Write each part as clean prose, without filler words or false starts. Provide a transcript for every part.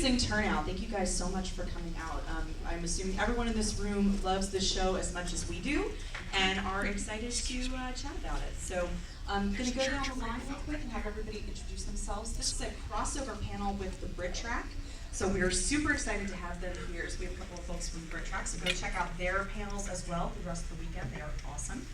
amazing turnout. Thank you guys so much for coming out. I'm assuming everyone in this room loves this show as much as we do and are excited to chat about it. So I'm going to go down the line real quick and have everybody introduce themselves. This is a crossover panel with the Brit Track. So we are super excited to have them here. So we have a couple of folks from the Brit Track, so go check out their panels as well for the rest of the weekend. They are awesome.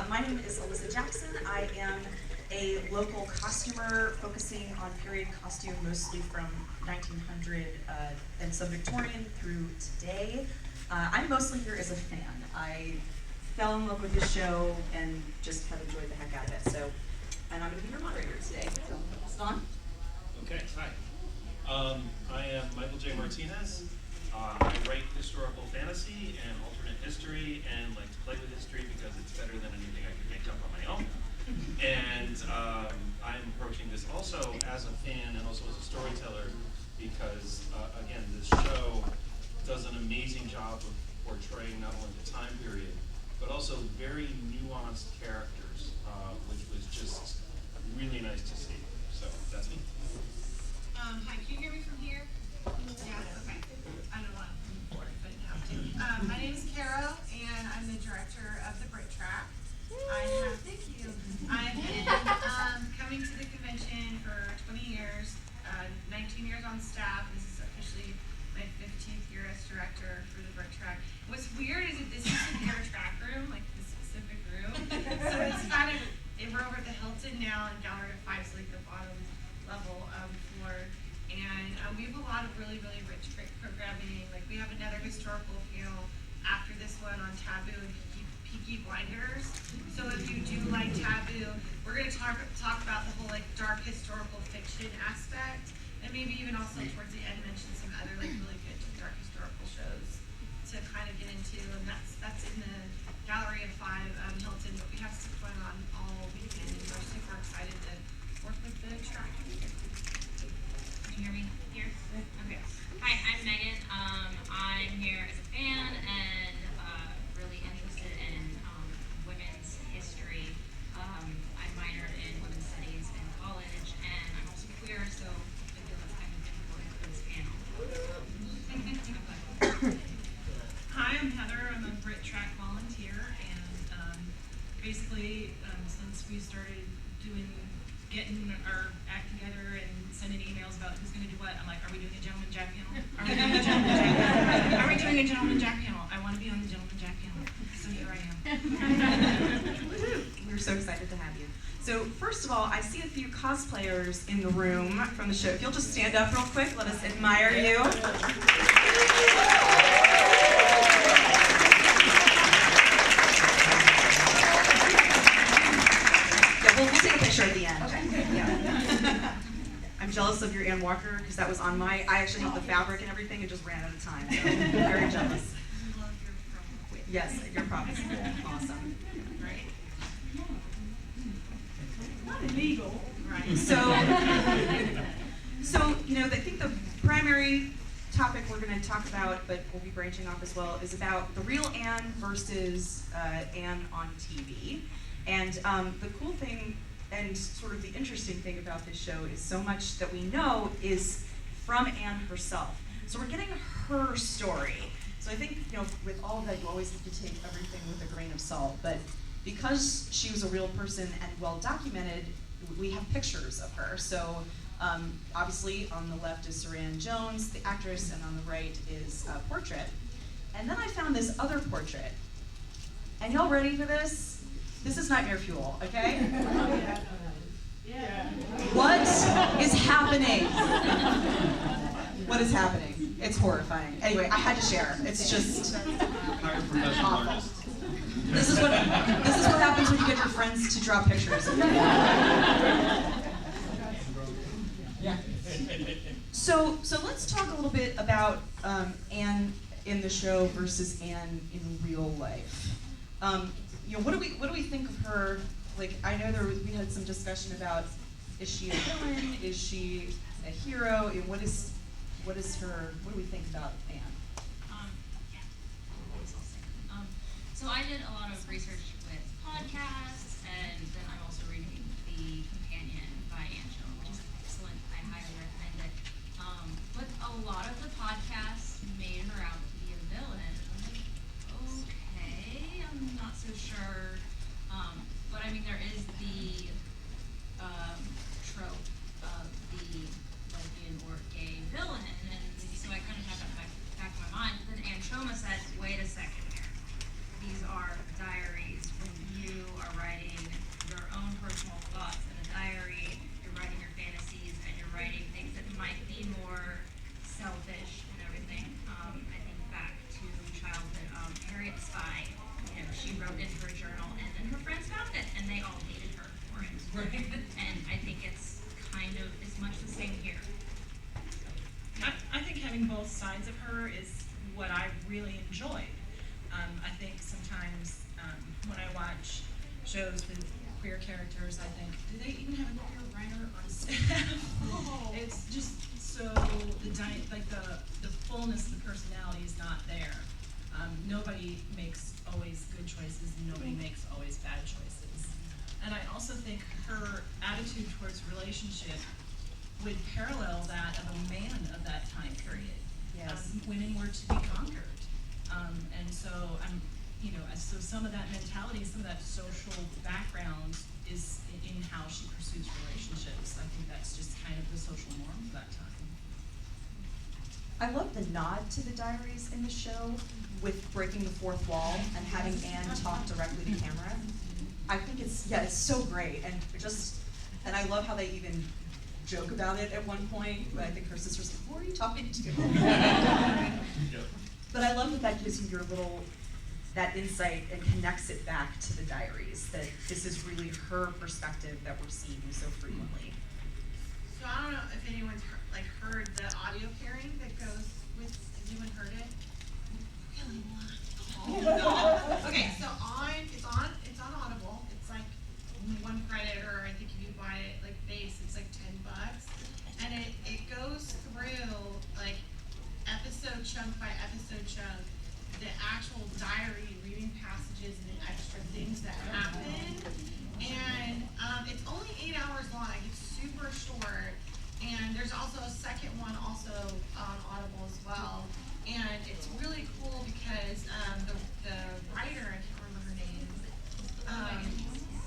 My name is Alyssa Jackson. I am a local costumer focusing on period costume, mostly from 1900 and some Victorian through today. I'm mostly here as a fan. I fell in love with this show and just have enjoyed the heck out of it. So, and I'm going to be your moderator today. So, Stan? Okay, hi. I am Michael J. Martinez. I write historical fantasy and alternate history and like to play with history because it's better than anything I could make up on my own. And I'm approaching this also as a fan and also as a storyteller because, again, this show does an amazing job of portraying not only the time period, but also very nuanced characters, which was just really nice to see. So that's me. Hi, can you hear me from here? Yeah, okay. I don't want to move forward, but I have to. My name is Carol, and I'm the director of the Brit Track. Thank you. I've been coming to the convention for 20 years, 19 years on staff. This is officially my 15th year as director for the Brit Track. What's weird is that this isn't their track room, like the specific room. So it's kind of, we're over at the Hilton now in Gallery 5, so like the bottom level floor. And we have a lot of really, really rich programming. Like we have another historical panel after this one on taboo and Peaky Blinders. So if you do like taboo, we're going to talk about the whole like dark historical fiction aspect, and maybe even also towards the end mention some other like really good dark historical shows to kind of get into. And that's in the Gallery of 5 Hilton. But we have stuff going on all weekend, and we're super excited to work with the track. Can you hear me here? Okay. Hi, I'm Megan. I'm here as a fan and really interested in women's history. I minored in women's studies in college, and I'm also queer, so I feel that's kind of important for this panel. Hi, I'm Heather. I'm a Brit Track volunteer, and basically, since we started getting our act together and sending emails about who's going to do what, I'm like, are we doing a Gentleman Jack panel? Are we doing a Gentleman Jack panel? Are we doing a Gentleman Jack panel? I want to be on the Gentleman Jack panel. So here I am. We're so excited to have you. So first of all, I see a few cosplayers in the room from the show. If you'll just stand up real quick, let us admire you. We'll take a picture at the end. Okay. Yeah. I'm jealous of your Ann Walker because that was on I actually have the fabric and everything and just ran out of time. So I'm very jealous. Yes, your prop is cool. Awesome. Right. Not illegal. Right. So I think the primary topic we're going to talk about, but we'll be branching off as well, is about the real Anne versus Anne on TV. And the cool thing and sort of the interesting thing about this show is so much that we know is from Anne herself. So we're getting her story. So I think, with all of that, you always have to take everything with a grain of salt. But because she was a real person and well documented, we have pictures of her. So obviously on the left is Saran Jones, the actress, and on the right is a portrait. And then I found this other portrait. And y'all ready for this? This is Nightmare Fuel, okay? Yeah. What is happening? What is happening? It's horrifying. Anyway, I had to share. It's just awful. This is what happens when you get your friends to draw pictures. Yeah. So let's talk a little bit about Anne in the show versus Anne in real life. What do we think of her? Like, I know we had some discussion about, is she a villain? Is she a hero? What do we think about Anne? So I did a lot of research with podcasts, and then I'm also reading The Companion by Anne Shell, which is excellent. I highly recommend it. But a both sides of her is what I really enjoyed. I think sometimes when I watch shows with queer characters, I think, do they even have a queer writer on staff? It's just so the fullness of the personality is not there. Nobody makes always good choices, and nobody makes always bad choices. And I also think her attitude towards relationship would parallel that of a man of that time period. Yes. Women were to be conquered. And so so some of that mentality, some of that social background is in how she pursues relationships. I think that's just kind of the social norm of that time. I love the nod to the diaries in the show with breaking the fourth wall and having Anne talk directly to camera. I think it's so great, and I love how they even joke about it at one point. I think her sister's like, "Who are you talking to?" Yep. But I love that gives you that insight and connects it back to the diaries, that this is really her perspective that we're seeing so frequently. So I don't know if anyone's heard the audio pairing that goes with. Has anyone heard it? Really? Oh, okay, so it's on Audible. It's like one credit, or I think if you buy it like base, it's like $10, and it goes through like episode chunk by episode chunk, the actual diary, reading passages and the extra things that happen. And it's only 8 hours long. It's super short. And there's also a second one also on Audible as well. And it's really cool because the writer, I can't remember her name.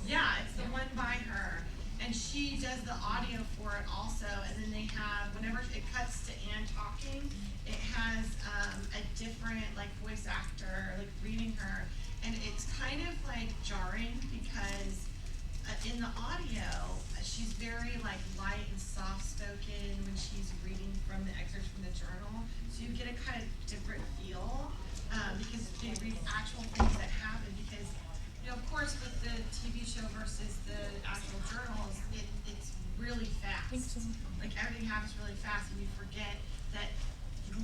Yeah, it's the one by her. And she does the audio for it also. And then they have, whenever it cuts to Anne talking, it has a different voice actor reading her, and it's kind of jarring because in the audio she's very light and soft spoken when she's reading from the excerpts from the journal, so you get a kind of different feel because they read actual things that happen, because of course with the TV show versus the actual journals, it's really fast. Everything happens really fast, and you forget that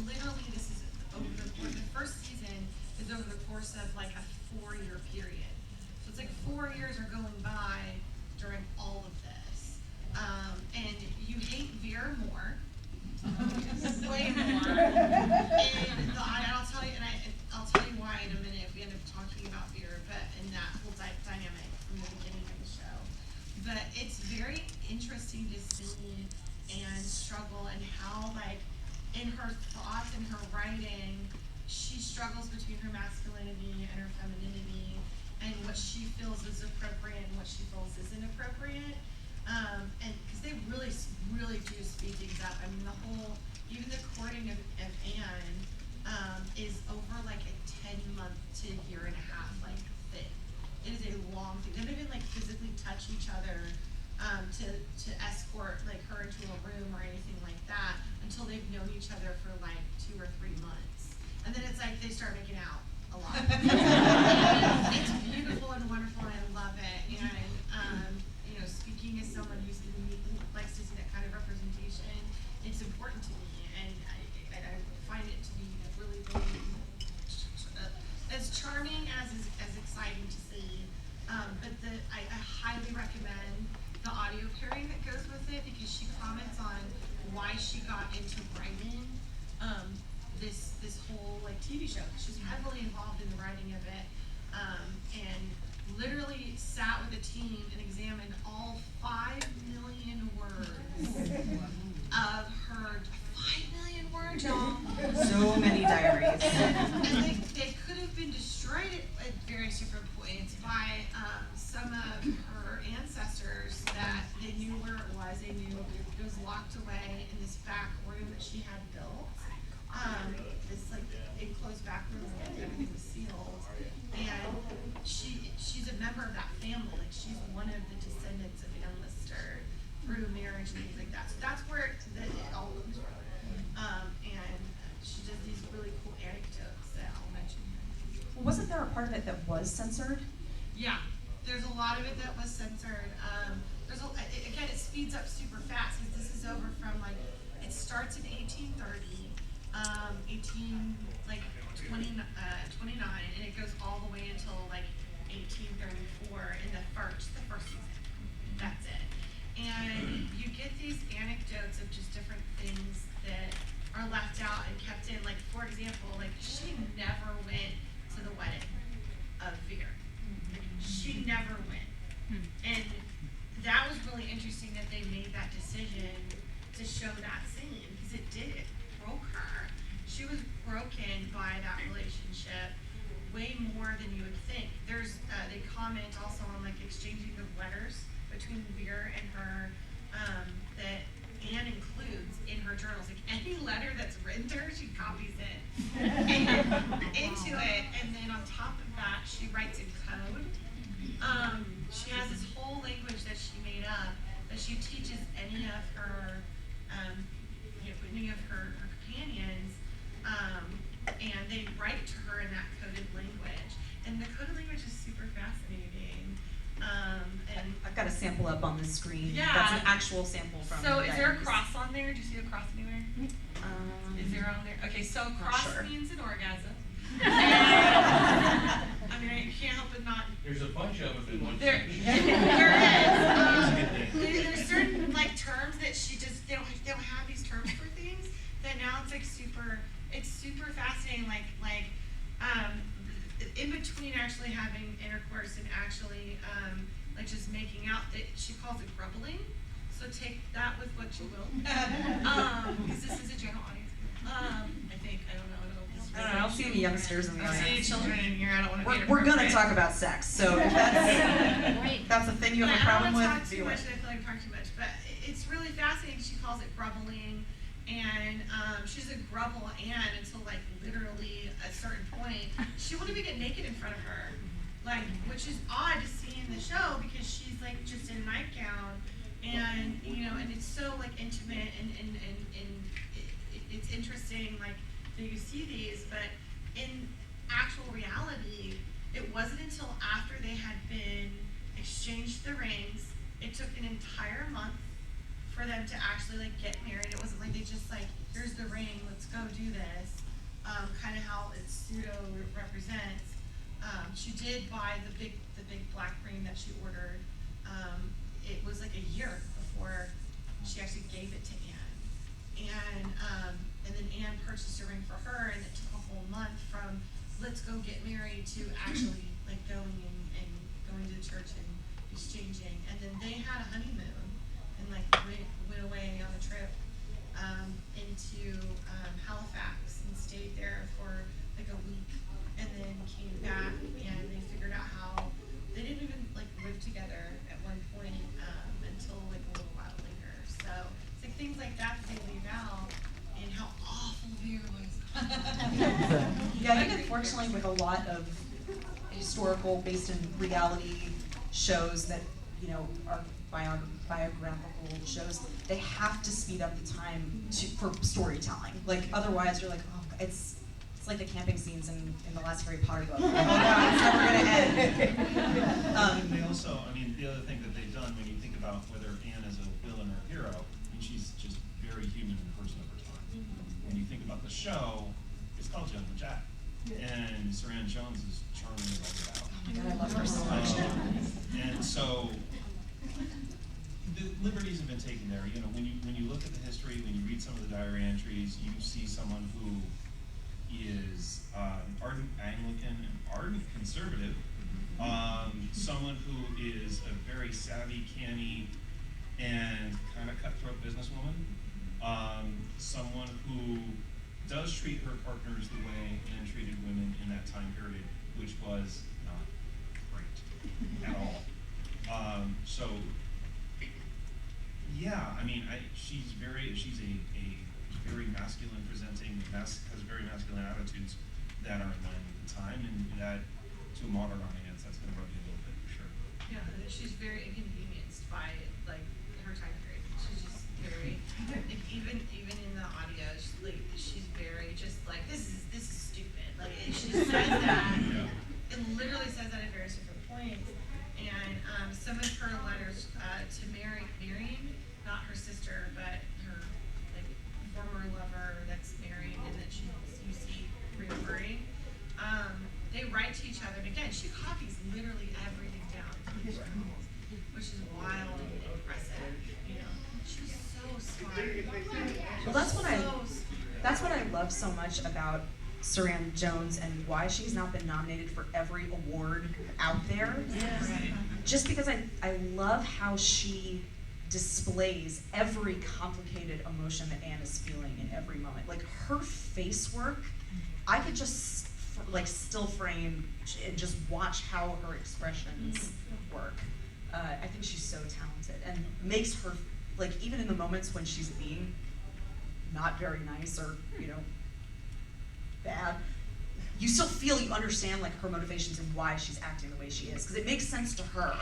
literally this is over the first season is over the course of a 4-year period. So it's 4 years are going by during all of this. And you hate Vera more. Way more. And I'll tell you why in a minute if we end up talking about Vera, but in that whole dynamic from the beginning of the show. But it's very interesting to see Anne struggle and how in her thoughts and her writing, she struggles between her masculinity and her femininity, and what she feels is appropriate and what she feels isn't appropriate. And because they really, really do speed things up. I mean, even the courting of Anne is over a 10-month to year and a half thing. It is a long thing. They don't even physically touch each other to escort her into a room or anything like that until they've known each other for 2 or 3 months. And then it's they start making out a lot. It's beautiful and wonderful, and I love it. And speaking as someone who likes to see that kind of representation, it's important to me, and I find it to be really, really as charming as exciting to see. But I highly recommend the audio pairing that goes with it, because she comments on why she got into writing this whole TV show. She's heavily involved in the writing of it, and literally sat with a team and examined all 5 million words of her 5 million words, y'all. So many diaries. And they could have been destroyed at various different points by some of her ancestors that they knew where it was. They knew it was locked away in this back room that she had built. This enclosed back room where everything was sealed. And she's a member of that family. She's one of the descendants of Anne Lister through marriage and things like that. So that's where it all comes from. And she does these really cool anecdotes that I'll mention here. Well, wasn't there a part of it that was censored? Yeah, there's a lot of it that was censored. Again, it speeds up super fast because this is over from it starts in 1830, 29, and it goes all the way until like 1834 in the first season. That's it. And you get these anecdotes of just different things that are left out and kept in. Like, for example, like she never went to the wedding of Veer. She never went. And that was really interesting that they made that decision to show that scene, because it did. It broke her. She was broken by that relationship way more than you would think. They comment also on like exchanging of letters between Veer and her that Anne includes in her journals. Like any letter that's written to her, she copies it into it, and then on top of that, she writes in code. She has this whole language that she made up that she teaches any of her companions, and they write to her in that coded language. And the coded language is super fascinating. And I've got a sample up on the screen. Yeah. That's an actual sample from. so is there a Diane's. cross on there? Do you see a cross anywhere? Is there on there? Okay, so cross sure. means an orgasm. I mean, I can't help but not. There's a bunch of them in one There is. There's certain like terms that they don't have these terms for things that now it's like it's super fascinating. Like in between actually having intercourse and actually like just making out, she calls it grubbling. So take that with what you will, because this is a general audience. I think I don't know. I don't see any youngsters in the I don't see any audience. children in here. I don't want to be We're gonna inappropriate. talk about sex, so if that's a thing you have a problem with, I don't want to talk too do much, it. and I feel like I talk too much, but it's really fascinating. She calls it grubbling, and she doesn't grubble Anne until like literally a certain point. She won't even get naked in front of her, like, which is odd to see in the show because she's like just in a nightgown, and and it's so like intimate and it's interesting like that you see these, but in actual reality, it wasn't until after they had been exchanged the rings. It took an entire month for them to actually like get married. It wasn't like they just like, here's the ring, let's go do this. Kind of how it pseudo represents. She did buy the big black ring that she ordered. It was like a year before she actually gave it to Anne. And then Anne purchased a ring for her, and it took a whole month from let's go get married to actually like going to the church and exchanging. And then they had a honeymoon and like went away on a trip into Halifax and stayed there for like a week, and then came back, and they figured out how they didn't even like live together at one point until like a little while later. So it's like things like that they leave out, and how awful Veer was. Yeah, I think unfortunately with a lot of historical, based in reality shows that, are biographical shows, they have to speed up the time for storytelling. Like, otherwise you're like, oh, it's like the camping scenes in the last Harry Potter book. Oh no, it's never gonna end. They also, the other thing that they've done when you think about whether Anne is a villain or a hero, she's just very human in person over time. When you think about the show, it's called Gentleman Jack. And Saran Jones is charming as all get out. Oh my god, I love her so much. And so the liberties have been taken there. When you look at the history, when you read some of the diary entries, you see someone who is ardent Anglican and ardent conservative, someone who is a very savvy, canny, and kind of cutthroat businesswoman, someone who does treat her partners the way Anne treated women in that time period, which was not great at all. So, yeah, she's a very masculine presenting, has very masculine attitudes that are in line with the time, and that to a modern audience, that's going to rub you a little bit for sure. Yeah, she's very inconvenienced by like her time period. She's just very like, even in the audio, she's very just like this is stupid. Like she says that. Yeah. It literally says that at various different points. And some of her letters to Marion, not her sister, but her like former lover that's married, and that again, she copies literally everything down to the rules, which is wild and impressive. You know, she's so smart. Well, that's what I love so much about Saran Jones and why she's not been nominated for every award out there. Yes. Just because I love how she displays every complicated emotion that Anne is feeling in every moment. Like her face work, I could just like still frame and just watch how her expressions work. I think she's so talented and makes her, like, even in the moments when she's being not very nice or, you know, bad, you still feel, you understand like her motivations and why she's acting the way she is, because it makes sense to her.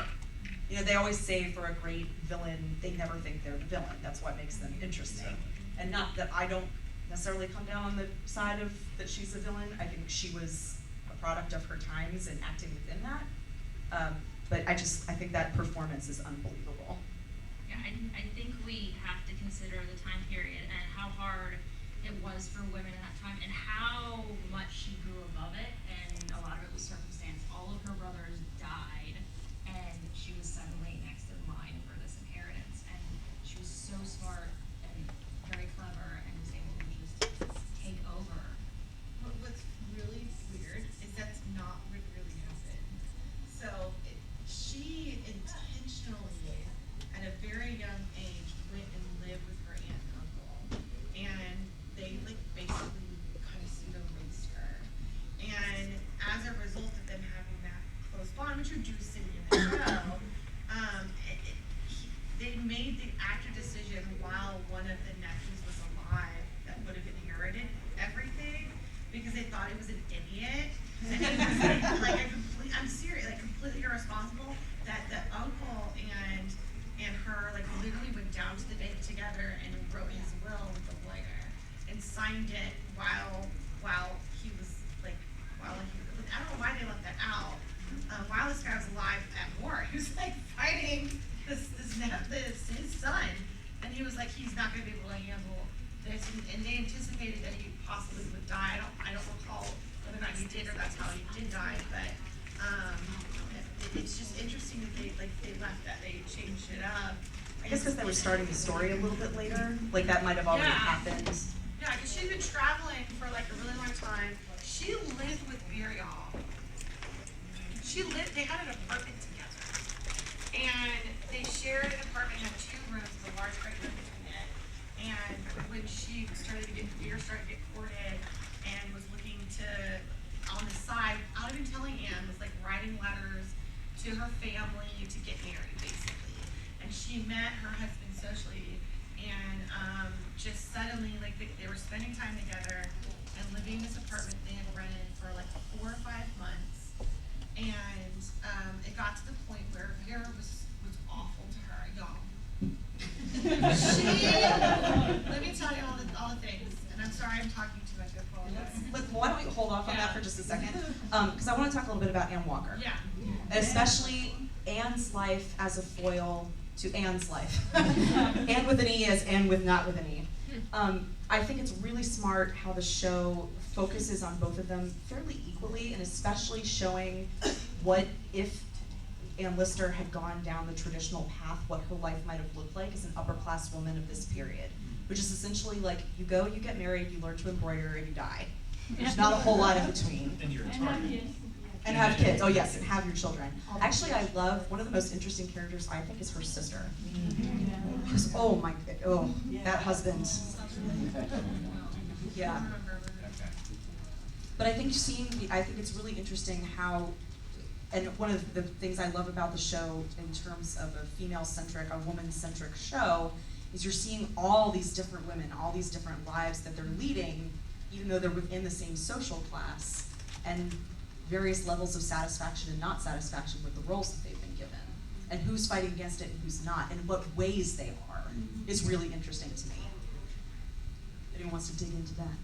You know, they always say for a great villain, they never think they're the villain. That's what makes them interesting. And not that I don't necessarily come down on the side of that she's a villain. I think she was a product of her times and acting within that. But I think that performance is unbelievable. Yeah, I think we have to consider the time period and how hard it was for women in that time and how much she grew above it, and a lot of it was circumstance. All of her brothers died, and she was suddenly next in line for this inheritance, and she was so smart and very clever and was able to just take over. What's really weird is that's not what really happened. So she intentionally, at a very young age, went and lived with her aunt and uncle, and they like basically kind of pseudo-raised her. And as a result of them having that close bond, which you do see in the show, they made the active decision while one of the nephews was alive that would have inherited everything because they thought he was an idiot. And he was like I'm serious, like completely irresponsible, that the uncle and her like literally went down to the bank together and wrote his will with the lawyer and signed it while he was like, I don't know why they left that out. While this guy was alive at war, he was like fighting his son, and he was like, he's not going to be able to handle this, and they anticipated that he possibly would die. I don't recall whether or not he did or that's how he did die, but it's just interesting that they left that, they changed it up. I guess because they were starting the story a little bit later, like that might have already happened. Yeah, because she'd been traveling for like a really long time. She lived with Burial. They had an apartment together. And they shared an apartment, had 2 rooms, with a large great room between it. And when she started to get courted and was looking to, on the side, without even telling Anne, was like writing letters to her family to get married, basically. And she met her husband socially, and just suddenly, like they were spending time together and living in this apartment they had rented for like 4 or 5 months. And it got to the point where Vera was awful to her, y'all. Let me tell you all the things, and I'm sorry I'm talking too much, I apologize. Why don't we hold off on that for just a second? Because I want to talk a little bit about Anne Walker. Yeah. Especially Anne's life as a foil to Anne's life. Anne with an E as Anne with not with an E. I think it's really smart how the show focuses on both of them fairly equally, and especially showing what if Anne Lister had gone down the traditional path, what her life might have looked like as an upper class woman of this period, which is essentially like you go, you get married, you learn to embroider, and you die. There's not a whole lot in between. And you're a target. And have kids. Oh yes, and have your children. Actually, I love, one of the most interesting characters I think is her sister. Because that husband. Yeah. But I think I think it's really interesting how, and one of the things I love about the show in terms of a female-centric, a woman-centric show, is you're seeing all these different women, all these different lives that they're leading, even though they're within the same social class, and various levels of satisfaction and not satisfaction with the roles that they've been given, and who's fighting against it and who's not, and what ways they are, is really interesting to me. Anyone wants to dig into that?